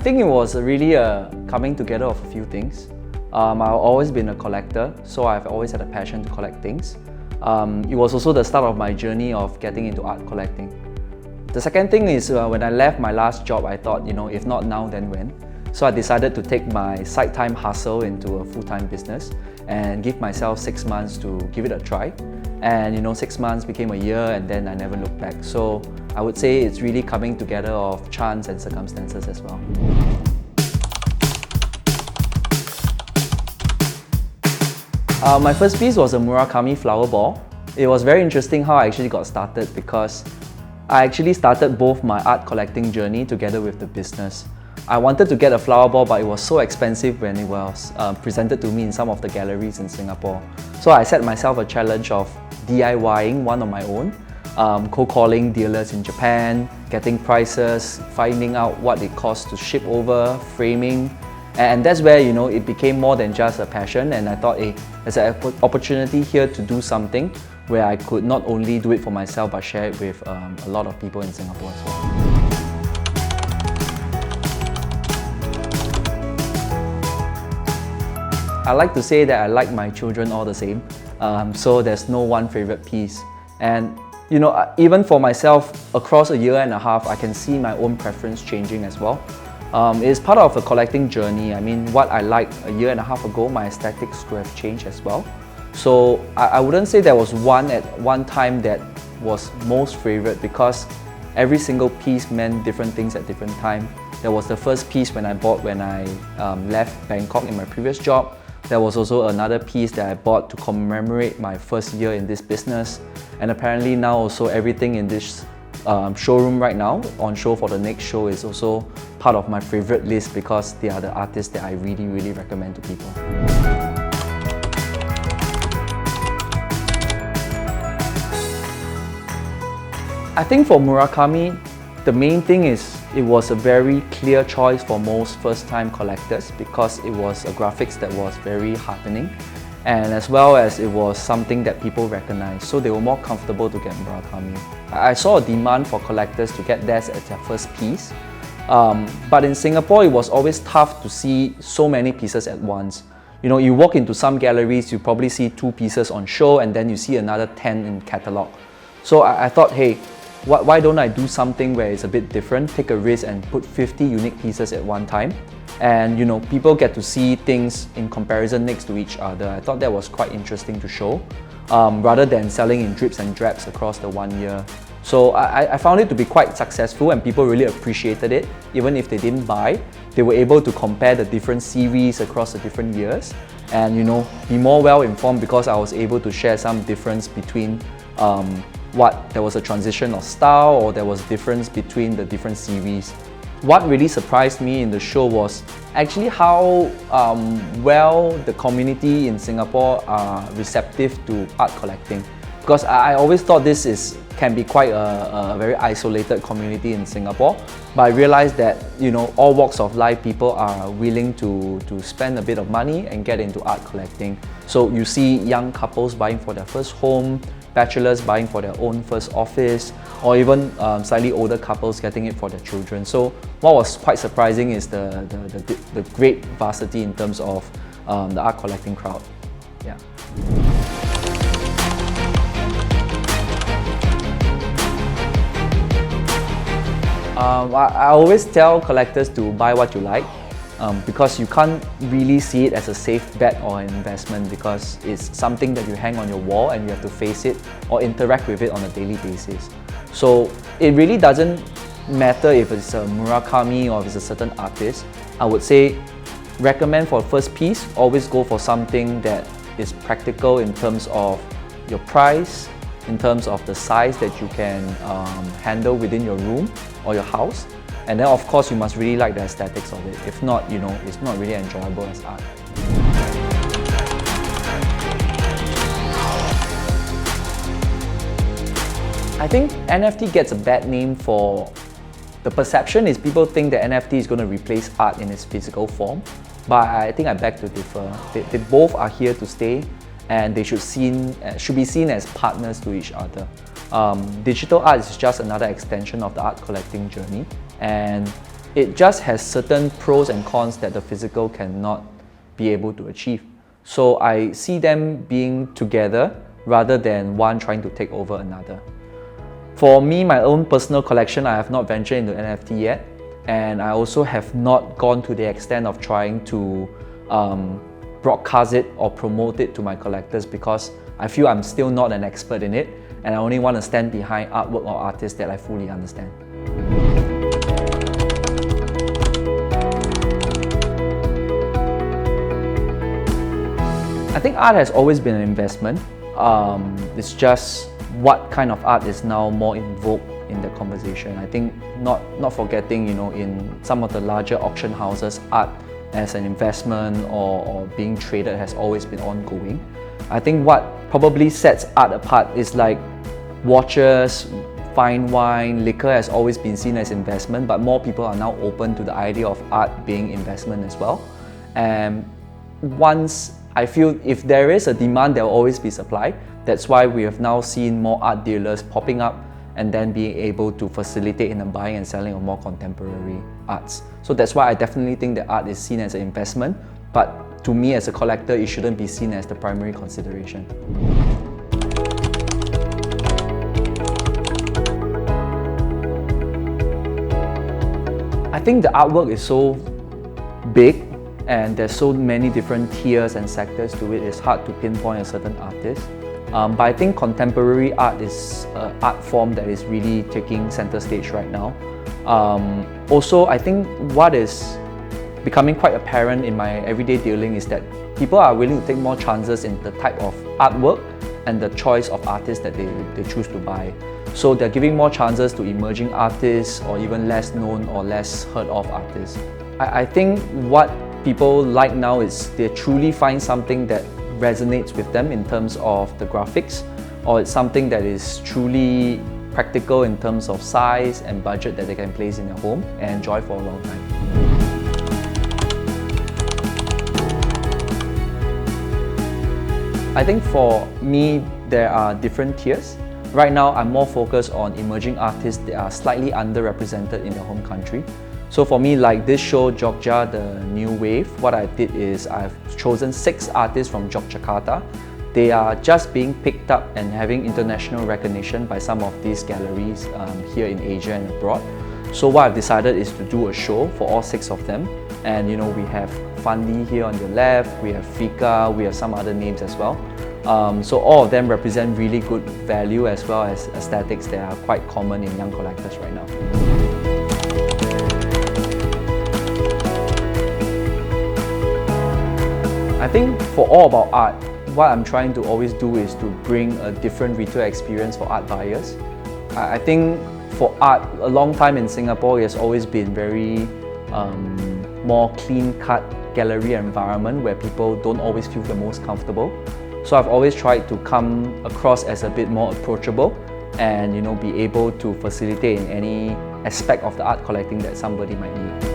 think it was really a coming together of a few things. I've always been a collector, so I've always had a passion to collect things. It was also the start of my journey of getting into art collecting. The second thing is when I left my last job, I thought, if not now, then when? So I decided to take my side-time hustle into a full-time business and give myself 6 months to give it a try. And 6 months became a year, and then I never looked back. So I would say it's really coming together of chance and circumstances as well. My first piece was a Murakami flower ball. It was very interesting how I actually got started, because I actually started both my art collecting journey together with the business. I wanted to get a flower ball, but it was so expensive when it was presented to me in some of the galleries in Singapore. So I set myself a challenge of DIYing one on my own, cold-calling dealers in Japan, getting prices, finding out what it costs to ship over, framing. And that's where it became more than just a passion, and I thought, hey, there's an opportunity here to do something where I could not only do it for myself but share it with a lot of people in Singapore as well. I like to say that I like my children all the same, so there's no one favorite piece. And even for myself, across a year and a half, I can see my own preference changing as well. It's part of a collecting journey. I mean, what I liked a year and a half ago, my aesthetics could have changed as well. So I wouldn't say there was one at one time that was most favorite, because every single piece meant different things at different times. There was the first piece when I bought when I left Bangkok in my previous job. There was also another piece that I bought to commemorate my first year in this business. And apparently now also everything in this showroom right now, on show for the next show, is also part of my favorite list, because they are the artists that I really, really recommend to people. I think for Murakami, the main thing is it was a very clear choice for most first-time collectors, because it was a graphics that was very heartening, and as well as it was something that people recognized, so they were more comfortable to get Murakami. I saw a demand for collectors to get theirs as their first piece, but in Singapore it was always tough to see so many pieces at once. You walk into some galleries, you probably see 2 pieces on show, and then you see another 10 in catalogue. So I thought, hey, why don't I do something where it's a bit different, take a risk and put 50 unique pieces at one time, and people get to see things in comparison next to each other. I thought that was quite interesting to show, rather than selling in drips and drabs across the 1 year. So I found it to be quite successful, and people really appreciated it. Even if they didn't buy, they were able to compare the different series across the different years, and be more well informed, because I was able to share some difference between there was a transition of style, or there was a difference between the different series. What really surprised me in the show was actually how well the community in Singapore are receptive to art collecting. Because I always thought this can be quite a very isolated community in Singapore, but I realized that all walks of life, people are willing to spend a bit of money and get into art collecting. So you see young couples buying for their first home, bachelors buying for their own first office, or even slightly older couples getting it for their children. So what was quite surprising is the great varsity in terms of the art collecting crowd. Yeah. I always tell collectors to buy what you like, because you can't really see it as a safe bet or an investment, because it's something that you hang on your wall and you have to face it or interact with it on a daily basis. So it really doesn't matter if it's a Murakami or if it's a certain artist. I would say recommend for first piece, always go for something that is practical in terms of your price, in terms of the size that you can handle within your room or your house. And then of course you must really like the aesthetics of it. If not, it's not really enjoyable as art. I think NFT gets a bad name for the perception is people think that NFT is going to replace art in its physical form. But I think I beg to differ. They both are here to stay, and they should be seen as partners to each other. Digital art is just another extension of the art collecting journey, and it just has certain pros and cons that the physical cannot be able to achieve. So I see them being together rather than one trying to take over another. For me, my own personal collection, I have not ventured into NFT yet, and I also have not gone to the extent of trying to broadcast it or promote it to my collectors, because I feel I'm still not an expert in it, and I only want to stand behind artwork or artists that I fully understand. I think art has always been an investment. It's just what kind of art is now more in vogue in the conversation. I think not forgetting, in some of the larger auction houses, art as an investment or being traded has always been ongoing. I think what probably sets art apart is like watches, fine wine, liquor has always been seen as investment, but more people are now open to the idea of art being investment as well. And once I feel if there is a demand, there will always be supply. That's why we have now seen more art dealers popping up and then being able to facilitate in the buying and selling of more contemporary arts. So that's why I definitely think that art is seen as an investment, but to me as a collector, it shouldn't be seen as the primary consideration. I think the artwork is so big and there's so many different tiers and sectors to it, it's hard to pinpoint a certain artist. But I think contemporary art is an art form that is really taking center stage right now. Also, I think what is becoming quite apparent in my everyday dealing is that people are willing to take more chances in the type of artwork and the choice of artists that they choose to buy. So they're giving more chances to emerging artists or even less known or less heard of artists. I think what people like now is they truly find something that resonates with them in terms of the graphics, or it's something that is truly practical in terms of size and budget that they can place in their home and enjoy for a long time. I think for me, there are different tiers. Right now, I'm more focused on emerging artists that are slightly underrepresented in their home country. So for me, like this show, Jogja, the New Wave, what I did is I've chosen 6 artists from Yogyakarta. They are just being picked up and having international recognition by some of these galleries here in Asia and abroad. So what I've decided is to do a show for all 6 of them. And we have Fandi here on the left, we have Fika, we have some other names as well. So all of them represent really good value as well as aesthetics that are quite common in young collectors right now. I think for all about art, what I'm trying to always do is to bring a different retail experience for art buyers. I think for art, a long time in Singapore, it has always been very more clean-cut gallery environment where people don't always feel the most comfortable. So I've always tried to come across as a bit more approachable and be able to facilitate in any aspect of the art collecting that somebody might need.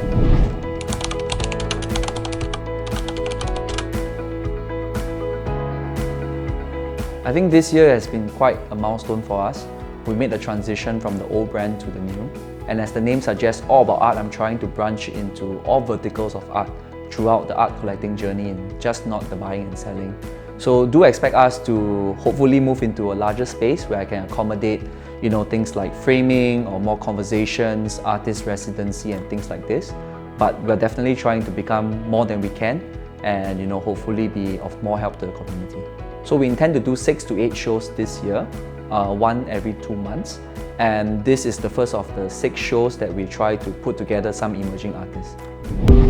I think this year has been quite a milestone for us. We made the transition from the old brand to the new. And as the name suggests, all about art, I'm trying to branch into all verticals of art throughout the art collecting journey and just not the buying and selling. So do expect us to hopefully move into a larger space where I can accommodate things like framing or more conversations, artist residency and things like this. But we're definitely trying to become more than we can and hopefully be of more help to the community. So we intend to do 6 to 8 shows this year, one every 2 months. And this is the first of the 6 shows that we try to put together some emerging artists.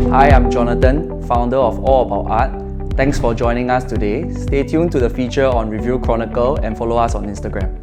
Hi, I'm Jonathan, founder of All About Art. Thanks for joining us today. Stay tuned to the feature on Review Chronicle and follow us on Instagram.